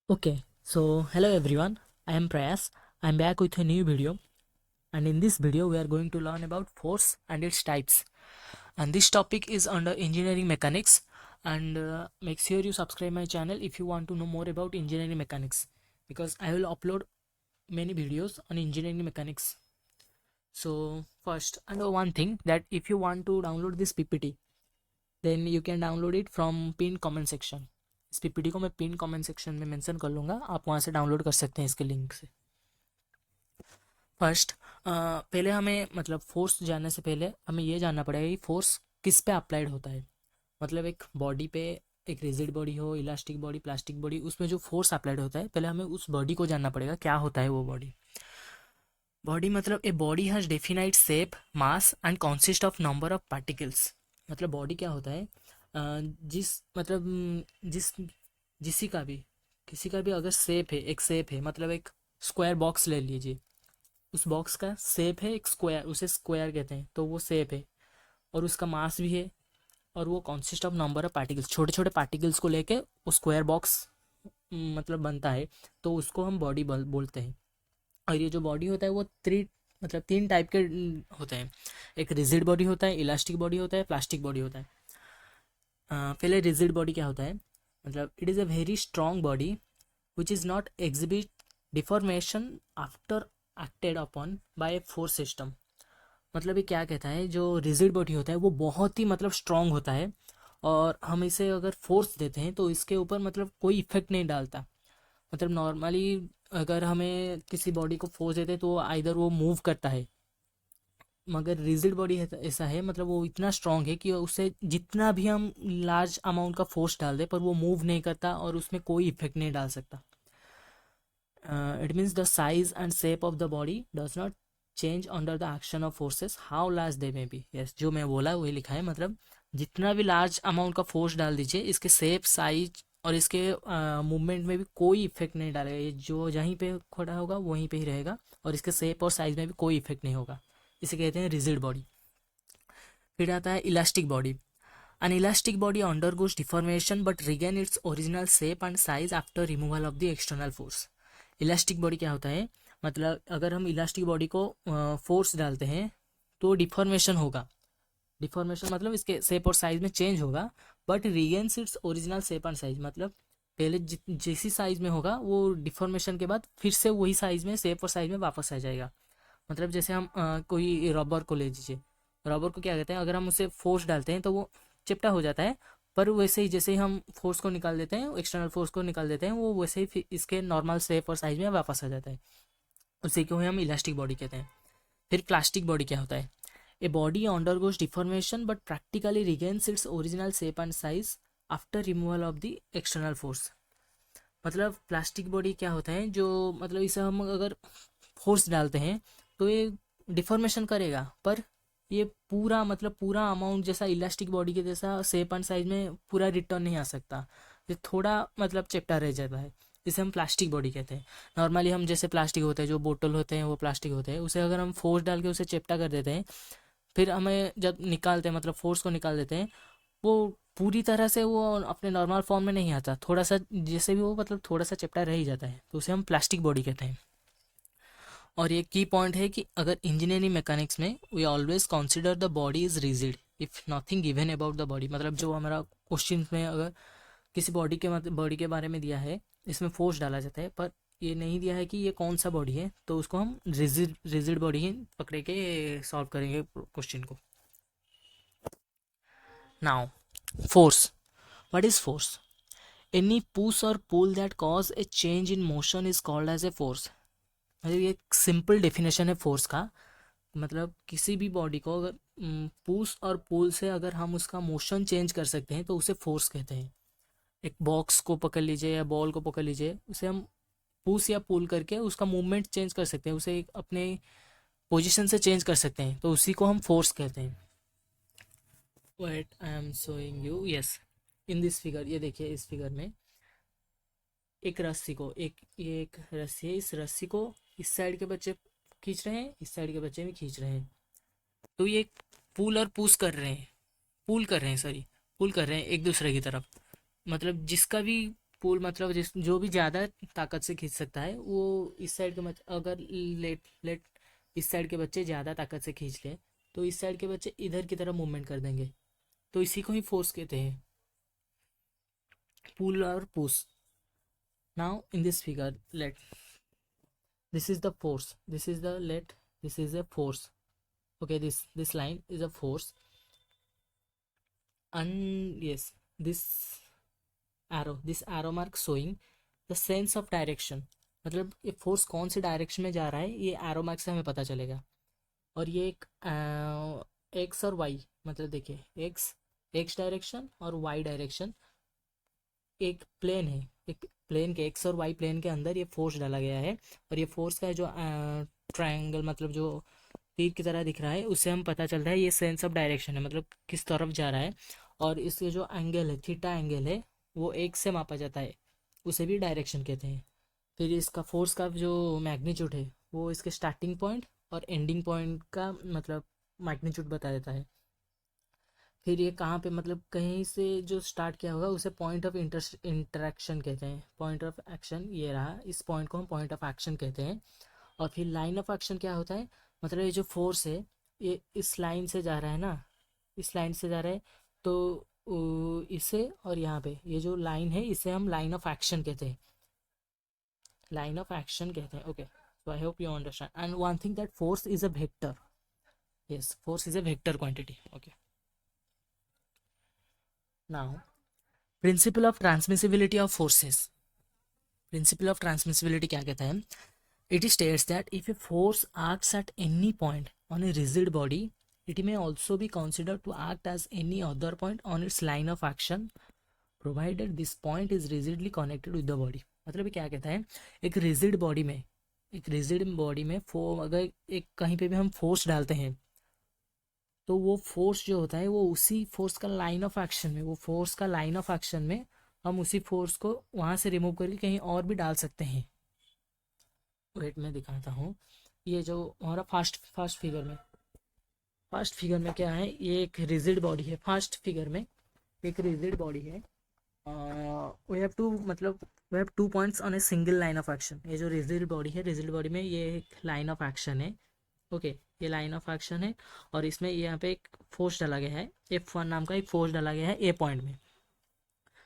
Okay, so hello everyone. I am Prayas. I am back with a new video, and in this video we are going to learn about force and its types. And this topic is under engineering mechanics. And make sure you subscribe my channel if you want to know more about engineering mechanics, because I will upload many videos on engineering mechanics. So first, I know one thing, that if you want to download this PPT, then you can download it from pin comment section. इस PPT को मैं pin comment section में mention कर लूँगा, आप वहाँ से download कर सकते हैं इसके लिंक से. फर्स्ट, पहले हमें मतलब फोर्स जानने से पहले हमें ये जानना पड़ेगा कि फोर्स किस पे अप्लाइड होता है. मतलब एक बॉडी पे, एक रिजिड बॉडी हो, इलास्टिक बॉडी, प्लास्टिक बॉडी, उसमें जो फोर्स अप्लाइड होता है, पहले हमें उस बॉडी को जानना पड़ेगा क्या होता है वो बॉडी. बॉडी मतलब a body has definite shape, mass and consist of number of particles. मतलब बॉडी क्या होता है, जिस मतलब जिस जिसी का भी किसी का भी अगर शेप है, एक शेप है, मतलब एक स्क्वायर बॉक्स ले लीजिए. उस बॉक्स का शेप है एक स्क्वायर, उसे स्क्वायर कहते हैं, तो वो शेप है. और उसका मास भी है, और वो consist of number of particles, छोटे छोटे पार्टिकल्स को लेके वो स्क्वायर बॉक्स मतलब बनता है. तो उसको हम बॉडी बोलते हैं. और ये जो बॉडी होता है वो तीन टाइप के होते हैं. एक रिजिड बॉडी होता है, इलास्टिक बॉडी होता है, प्लास्टिक बॉडी होता है. पहले रिजिड बॉडी क्या होता है, मतलब it is a very strong body which is not exhibit deformation after acted upon bye a force system. मतलब ये क्या कहता है, जो रिजिड बॉडी होता है वो बहुत ही मतलब स्ट्रॉन्ग होता है, और हम इसे अगर फोर्स देते हैं तो इसके ऊपर मतलब कोई इफेक्ट नहीं डालता. मतलब नॉर्मली अगर हमें किसी बॉडी को फोर्स देते हैं तो आइदर वो मूव करता है, मगर रिजिड बॉडी ऐसा है, मतलब वो इतना स्ट्रांग है कि उसे जितना भी हम लार्ज अमाउंट का फोर्स डाल दें पर वो मूव नहीं करता और उसमें कोई इफेक्ट नहीं डाल सकता. It means the size and shape of the body does not change under the action of forces how large they may be. Yes, जो मैं बोला वही लिखा है. मतलब जितना भी लार्ज अमाउंट का फोर्स डाल दीजिए, इसके शेप, साइज और इसके मूवमेंट में भी कोई इफेक्ट नहीं डालेगा. ये जो जहीं पे खड़ा होगा वहीं पे ही रहेगा, और इसके शेप और साइज में भी कोई इफेक्ट नहीं होगा. इसे कहते हैं रिजिड बॉडी. फिर आता है elastic body. An elastic body undergoes deformation but regain its original shape and size after removal of the external force. Elastic body क्या होता है, मतलब अगर हम इलास्टिक बॉडी को फोर्स डालते हैं तो डिफॉर्मेशन होगा. डिफॉर्मेशन मतलब इसके शेप और साइज में चेंज होगा, but regains its original shape and size. मतलब पहले जैसी साइज में होगा वो डिफॉर्मेशन के बाद फिर से वही साइज में, शेप और साइज में वापस आ जाएगा. मतलब जैसे हम कोई रबर को ले लीजिए. रबर को क्या कहते हैं, अगर हम उसे फोर्स डालते हैं तो वो चिपटा हो जाता है, पर वैसे ही जैसे ही हम फोर्स को निकाल देते हैं, एक्सटर्नल फोर्स को निकाल देते हैं, वो वैसे ही फिर इसके नॉर्मल शेप और साइज में वापस आ जाता है. उसी को हम इलास्टिक बॉडी कहते हैं. फिर प्लास्टिक बॉडी क्या होता है, a body undergoes deformation but practically regains its original shape and size after removal of the external force. मतलब प्लास्टिक बॉडी क्या होता है, जो मतलब इसे हम अगर फोर्स डालते हैं तो ये डिफॉर्मेशन करेगा, पर ये पूरा मतलब पूरा अमाउंट जैसा इलास्टिक बॉडी के जैसा शेप एंड साइज में पूरा रिटर्न नहीं आ सकता. ये थोड़ा मतलब चेप्टा रह जाता है. इसे हम प्लास्टिक बॉडी कहते हैं. नॉर्मली हम जैसे प्लास्टिक होते हैं, जो बोतल होते हैं वो प्लास्टिक होते हैं, उसे अगर हम फोर्स डाल के उसे चेप्टा कर देते हैं, फिर हमें जब निकालते हैं मतलब फोर्स को निकाल देते हैं, वो पूरी तरह से वो अपने नॉर्मल फॉर्म में नहीं आता. थोड़ा सा जैसे भी वो मतलब थोड़ा सा चेप्टा रह ही जाता है, तो उसे हम प्लास्टिक बॉडी कहते हैं. और ये की पॉइंट है कि अगर इंजीनियरिंग मैकेनिक्स में we always consider the body is rigid if nothing given about the body. मतलब जो हमारा क्वेश्चन में अगर किसी बॉडी के मतलब बॉडी के बारे में दिया है, इसमें फोर्स डाला जाता है, पर ये नहीं दिया है कि ये कौन सा बॉडी है, तो उसको हम रिजिड बॉडी ही पकड़े के सॉल्व करेंगे क्वेश्चन को. Now, force. What is force? Any push और pull that cause a change in motion is called as a force. मतलब ये एक सिंपल डेफिनेशन है फोर्स का. मतलब किसी भी बॉडी को अगर पुश और पुल से अगर हम उसका मोशन चेंज कर सकते हैं तो उसे फोर्स कहते हैं. एक बॉक्स को पकड़ लीजिए या बॉल को पकड़ लीजिए, उसे हम पुश या पुल करके उसका मूवमेंट चेंज कर सकते हैं, उसे एक अपने पोजीशन से चेंज कर सकते हैं, तो उसी को हम फोर्स कहते हैं. Wait, I am showing you. Yes, in this figure, ये देखिए इस फिगर में एक रस्सी को, ये एक रस्सी है, इस रस्सी को इस साइड के बच्चे खींच रहे हैं, इस साइड के बच्चे भी खींच रहे हैं. तो ये पुल और पुश कर रहे हैं, पुल कर रहे हैं, सॉरी, पुल कर रहे हैं एक दूसरे की तरफ. मतलब जिसका भी पुल मतलब जिस जो भी ज़्यादा ताकत से खींच सकता है वो इस साइड के अगर लेट लेट इस साइड के बच्चे ज़्यादा ताकत से खींच ले तो इस साइड के बच्चे इधर की तरफ मूवमेंट कर देंगे, तो इसी को ही फोर्स कहते हैं, पुल और push. Now in this figure let this is the force, this is the let this is a force. Okay, this line is a force, and yes, this arrow mark showing the sense of direction, मतलब ये force कौन से direction में जा रहा है ये arrow mark से हमें पता चलेगा। और ये एक एक्स और वाई, मतलब देखिए एक्स एक्स डायरेक्शन और वाई डायरेक्शन, एक प्लेन है, एक प्लेन के एक्स और वाई प्लेन के अंदर ये फोर्स डाला गया है। और ये फोर्स का जो ट्रायंगल मतलब जो तीर की तरह दिख रहा है उससे हम पता चलता है ये सेंस ऑफ डायरेक्शन है, मतलब किस तरफ जा रहा है। और इसके जो एंगल है थीटा एंगल है वो एक से मापा जाता है, उसे भी डायरेक्शन कहते हैं। फिर इसका फोर्स का जो मैग्नीट्यूड है वो इसके स्टार्टिंग पॉइंट और एंडिंग पॉइंट का मतलब मैग्नीट्यूड बता देता है। फिर ये कहाँ पे मतलब कहीं से जो स्टार्ट किया होगा उसे पॉइंट ऑफ इंटरेक्शन कहते हैं, पॉइंट ऑफ एक्शन ये रहा, इस पॉइंट को हम पॉइंट ऑफ एक्शन कहते हैं। और फिर लाइन ऑफ एक्शन क्या होता है, मतलब ये जो फोर्स है ये इस लाइन से जा रहा है ना, इस लाइन से जा रहा है, तो इसे और यहाँ पे ये जो लाइन है इसे हम लाइन ऑफ एक्शन कहते हैं, लाइन ऑफ एक्शन कहते हैं। Okay, so I hope you understand and one thing that force is a vector, yes force is a vector quantity. Okay, now principal of transmissibility of forces. Principal of transmissibility क्या कहता है, it states that if a force acts at any point on a rigid body it may also be considered to act as any other point on its line of action provided this point is rigidly connected with the body। मतलब ये क्या कहता है, एक rigid body में, एक rigid body में अगर एक कहीं पे भी हम फोर्स डालते हैं तो वो फोर्स जो होता है वो उसी फोर्स का लाइन ऑफ एक्शन में, वो फोर्स का लाइन ऑफ एक्शन में हम उसी फोर्स को वहाँ से रिमूव करके कहीं और भी डाल सकते हैं। वेट में दिखाता हूँ, ये जो हमारा फर्स्ट फिगर में क्या है, ये एक रिजिड बॉडी है, फर्स्ट फिगर में एक रिजिड बॉडी है। वी हैव टू मतलब we have 2 points on a single line of action. ये जो रिजिड बॉडी है, रिजिड बॉडी में ये एक लाइन ऑफ एक्शन है। ओके, ये लाइन ऑफ एक्शन है और इसमें यहाँ पे एक फोर्स डाला गया है, F1 नाम का एक फोर्स डाला गया है ए पॉइंट में।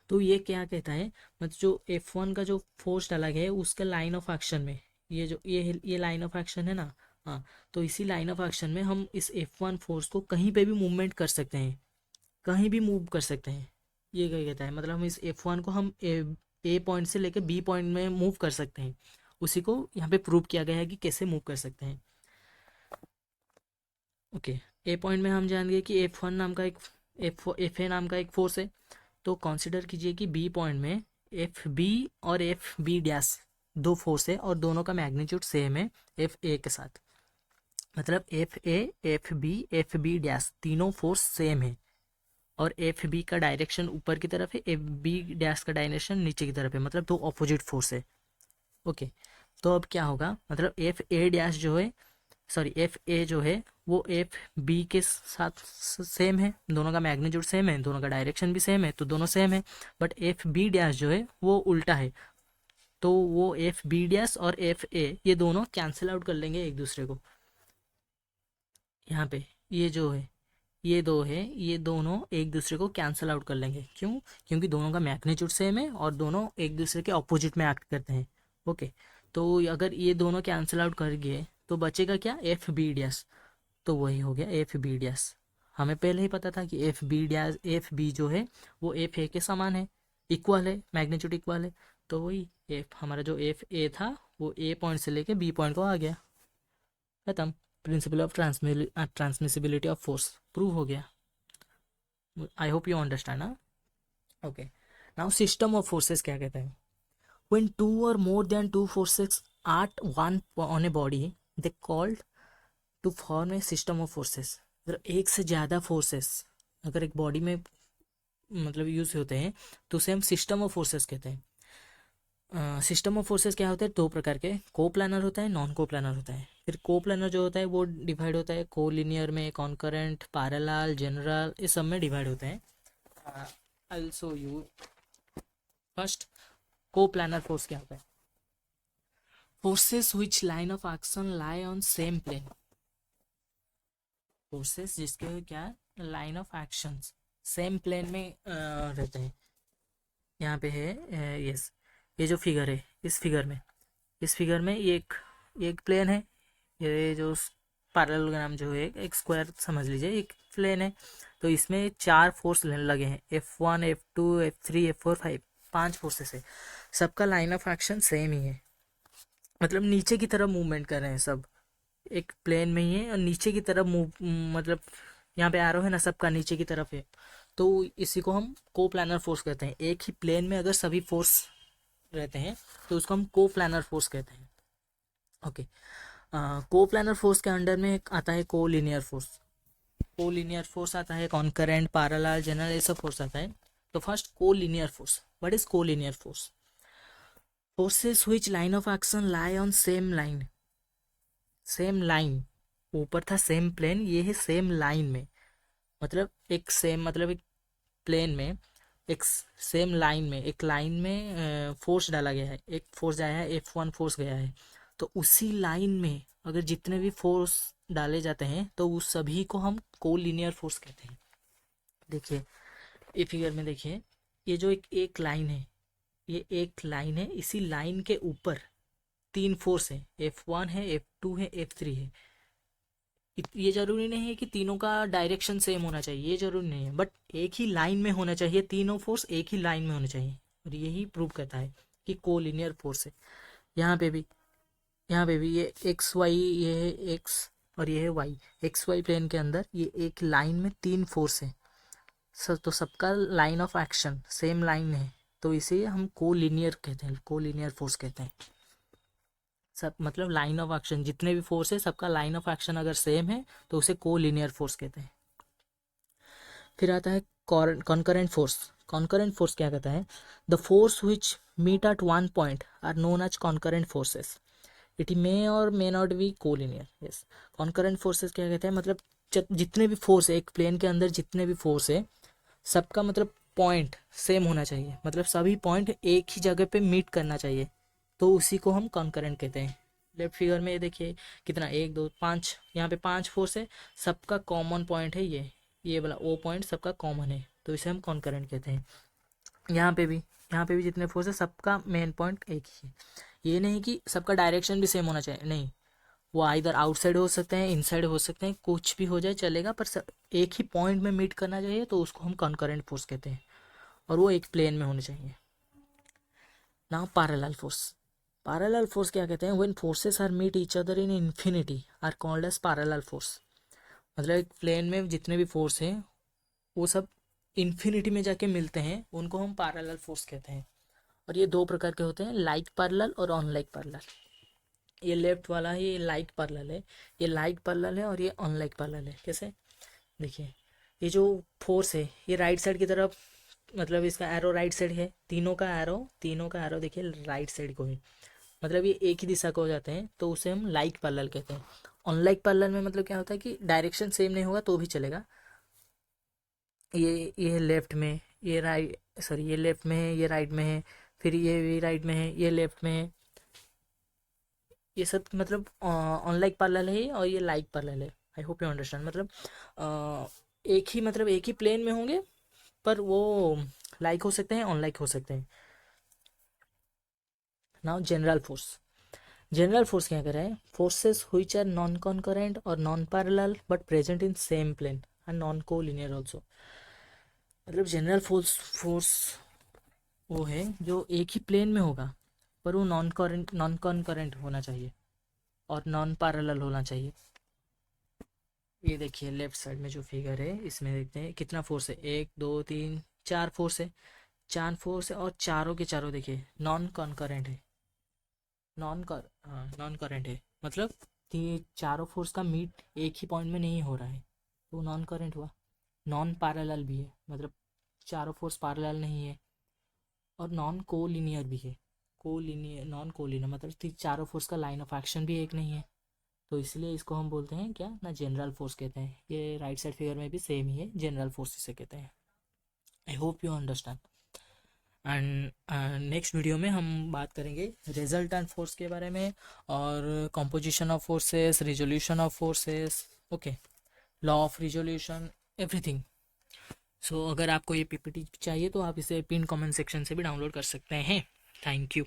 तो ये क्या कहता है, मतलब जो F1 का जो फोर्स डाला गया है उसके लाइन ऑफ एक्शन में, ये जो ये लाइन ऑफ एक्शन है ना, हाँ, तो इसी लाइन ऑफ एक्शन में हम इस F1 फोर्स को कहीं पे भी मूवमेंट कर सकते हैं, कहीं भी मूव कर सकते हैं। ये क्या कहता है, मतलब हम इस F1 को हम ए पॉइंट से लेकर बी पॉइंट में मूव कर सकते हैं, उसी को यहाँ पे प्रूव किया गया है कि कैसे मूव कर सकते हैं। ओके, ए पॉइंट में हम जानेंगे कि F1 नाम का एक एफ ए नाम का एक फोर्स है। तो कंसिडर कीजिए कि बी पॉइंट में एफ बी और एफ बी डैश दो फोर्स है और दोनों का मैग्नीट्यूड सेम है एफ ए के साथ, मतलब एफ बी डैश तीनों फोर्स सेम है और एफ बी का डायरेक्शन ऊपर की तरफ है, एफ बी डैश का डायरेक्शन नीचे की तरफ है, मतलब दो ऑपोजिट फोर्स है। ओके, तो अब क्या होगा, मतलब एफ ए डैश जो है, सॉरी एफ ए जो है वो एफ बी के साथ सेम है, दोनों का मैग्नीट्यूड सेम है, दोनों का डायरेक्शन भी सेम है, तो दोनों सेम है। बट एफ बी डैश जो है वो उल्टा है, तो वो एफ बी डैश और एफ ए ये दोनों कैंसिल आउट कर लेंगे एक दूसरे को। यहाँ पे ये जो है ये दो है, ये दोनों एक दूसरे को कैंसिल आउट कर लेंगे, क्यों, क्योंकि दोनों का मैग्नीट्यूड सेम है और दोनों एक दूसरे के ऑपोजिट में एक्ट करते हैं। ओके, तो अगर ये दोनों कैंसिल आउट कर गए तो बचेगा क्या, एफ बी डैश, तो वही हो गया एफ बी डैश। हमें पहले ही पता था कि F B dash F B जो है वो एफ ए के समान है, इक्वल है, मैग्नीट्यूड इक्वल है, तो वही एफ हमारा जो एफ ए था वो ए पॉइंट से लेके बी पॉइंट को आ गया, खत्म। Principle of transmissibility of force prove हो गया। I hope you understand. हाँ, okay, now system of forces क्या कहते हैं, व्हेन टू और more than two forces are one on a body they called to form a system of forces. अगर एक से ज़्यादा फोर्सेस अगर एक बॉडी में मतलब यूज होते हैं तो उसे हम सिस्टम ऑफ फोर्सेस कहते हैं। सिस्टम ऑफ फोर्सेस क्या होते हैं, दो प्रकार के, को प्लानर होता है, नॉन को प्लानर होता है। फिर को प्लानर जो होता है वो डिवाइड होता है को लिनियर में, कॉन्करेंट, पैरेलल, जनरल, इस सब में डिवाइड होते हैं। I will show you first को प्लानर फोर्स क्या होता है? Forces which line of action lie on same plane. Forces जिसके क्या line of actions same plane में रहते हैं। यहाँ पे है यस, ये जो फिगर है, इस फिगर में ये एक प्लेन है, ये जो पैरेललोग्राम जो है एक स्क्वायर समझ लीजिए, एक प्लेन है। तो इसमें 4 फोर्स लगे हैं, F1 F2 F3 F4 5, 5 forces है। सबका लाइन ऑफ एक्शन सेम ही है, मतलब नीचे की तरफ मूवमेंट कर रहे हैं सब, एक प्लेन में ही है और नीचे की तरफ मूव, मतलब यहाँ पे एरो है ना, सबका नीचे की तरफ है। तो इसी को हम को प्लानर फोर्स कहते हैं। एक ही प्लेन में अगर सभी फोर्स रहते हैं तो उसको हम को प्लानर फोर्स कहते हैं। ओके, को प्लानर फोर्स के अंडर में आता है को लीनियर फोर्स। को लीनियर फोर्स आता है, कॉन्करेंट, पैरेलल, जनरल, ये सब फोर्स आता है। तो फर्स्ट को लीनियर फोर्स, व्हाट इज को linear force? Forces which line of action lie on same line. Same line, ऊपर था सेम प्लेन, ये है सेम लाइन में, मतलब एक सेम, मतलब एक प्लेन में एक सेम लाइन में, एक लाइन में फोर्स डाला गया है, एक फोर्स आया है, F1 फोर्स गया है। तो उसी लाइन में अगर जितने भी फोर्स डाले जाते हैं तो उस सभी को हम कोलिनियर फोर्स कहते हैं। देखिए ये फिगर में देखिए, ये जो एक लाइन है, ये एक लाइन है, इसी लाइन के ऊपर 3 फोर्स है, F1 है, F2 है, F3 है। ये जरूरी नहीं है कि तीनों का डायरेक्शन सेम होना चाहिए, ये जरूरी नहीं है, बट एक ही लाइन में होना चाहिए, तीनों फोर्स एक ही लाइन में होने चाहिए, और यही प्रूव करता है कि कोलिनियर फोर्स है। यहाँ पे भी, यहाँ पे भी ये एक्स वाई, ये है एक्स और ये है वाई, एक्स वाई प्लेन के अंदर ये एक लाइन में 3 फोर्स है सर, तो सबका line of action same line है, तो इसे हम कोलिनियर कहते हैं, कोलिनियर फोर्स कहते हैं। सब मतलब लाइन ऑफ एक्शन जितने भी फोर्स है सबका लाइन ऑफ एक्शन अगर सेम है तो उसे कोलिनियर फोर्स कहते हैं। फिर आता है कॉन्करेंट फोर्स। कॉन्करेंट फोर्स क्या कहता है? The force which meet at one point are known as concurrent forces, it may और may not be collinear. Yes, concurrent forces क्या कहते हैं, मतलब जितने भी फोर्स है एक प्लेन के अंदर, जितने भी फोर्स है सबका मतलब पॉइंट सेम होना चाहिए, मतलब सभी पॉइंट एक ही जगह पे मीट करना चाहिए, तो उसी को हम कॉन्करेंट कहते हैं। लेफ्ट फिगर में ये देखिए कितना, 1 2 5, यहाँ पे 5 फोर्स है, सबका कॉमन पॉइंट है ये वाला ओ पॉइंट सबका कॉमन है, तो इसे हम कॉन्करेंट कहते हैं। यहाँ पे भी जितने फोर्स है सबका मेन पॉइंट एक ही है। ये नहीं कि सबका डायरेक्शन भी सेम होना चाहिए, नहीं, वो इधर आउटसाइड हो सकते हैं, इनसाइड हो सकते हैं, कुछ भी हो जाए चलेगा, पर एक ही पॉइंट में मीट करना चाहिए, तो उसको हम कॉन्करेंट फोर्स कहते हैं, और वो एक प्लेन में होने चाहिए। Now parallel force. Parallel force क्या कहते हैं? When forces are meet each other in infinity are called as parallel force. मतलब एक प्लेन में जितने भी फोर्स हैं वो सब इन्फिनिटी में जाके मिलते हैं, उनको हम पैरेलल फोर्स कहते हैं। और ये 2 प्रकार के होते हैं, लाइक पैरेलल और अनलाइक पैरेलल। ये लेफ्ट वाला है, ये लाइक पैरेलल है, ये लाइक पैरेलल है, और ये अनलाइक पैरेलल है। कैसे? देखिए ये जो फोर्स है ये राइट साइड की तरफ, मतलब इसका एरो राइट साइड है, तीनों का एरो देखिए राइट साइड को है, मतलब ये एक ही दिशा को हो जाते हैं, तो उसे हम लाइक पैरेलल कहते हैं। अनलाइक पैरेलल में मतलब क्या होता है कि डायरेक्शन सेम नहीं होगा तो भी चलेगा, ये लेफ्ट में, ये राइट, सॉरी ये लेफ्ट में है, ये राइट में है, फिर ये भी राइट में है, ये लेफ्ट में है, ये सब मतलब अनलाइक पैरेलल है और ये लाइक पैरेलल है। आई होप यू अंडरस्टैंड, मतलब एक ही प्लेन में होंगे, पर वो लाइक हो सकते हैं, अनलाइक हो सकते हैं। Now general force. General force क्या कर रहा है? Forces which are non concurrent और non parallel but present in same plane and non collinear also. मतलब जनरल फोर्स वो है जो एक ही प्लेन में होगा, पर वो नॉन कॉन्करेंट होना चाहिए और नॉन पैरेलल होना चाहिए। ये देखिए लेफ्ट साइड में जो फिगर है इसमें देखते हैं कितना फोर्स है, 1 2 3 4 फोर्स है, 4 फोर्स है, और चारों के चारों देखिए नॉन कॉन्करेंट है, नॉन करेंट है, मतलब ये चारों फोर्स का मीट एक ही पॉइंट में नहीं हो रहा है, तो नॉन करेंट हुआ। नॉन पैरेलल भी है, मतलब चारों फोर्स पैरेलल नहीं है, और नॉन कोलिनियर भी है। कोलिनियर, नॉन कोलिनियर मतलब चारों फोर्स का लाइन ऑफ एक्शन भी एक नहीं है, तो इसलिए इसको हम बोलते हैं क्या ना, जनरल फोर्स कहते हैं। ये राइट साइड फिगर में भी सेम ही है, जनरल फोर्स इसे कहते हैं। आई hope you understand. And next video में हम बात करेंगे रिजल्ट एंड फोर्स के बारे में, और composition of forces, resolution of forces, okay, law of resolution, everything. So अगर आपको ये पीपीटी चाहिए तो आप इसे पिन कमेंट सेक्शन से भी डाउनलोड कर सकते हैं। Thank you.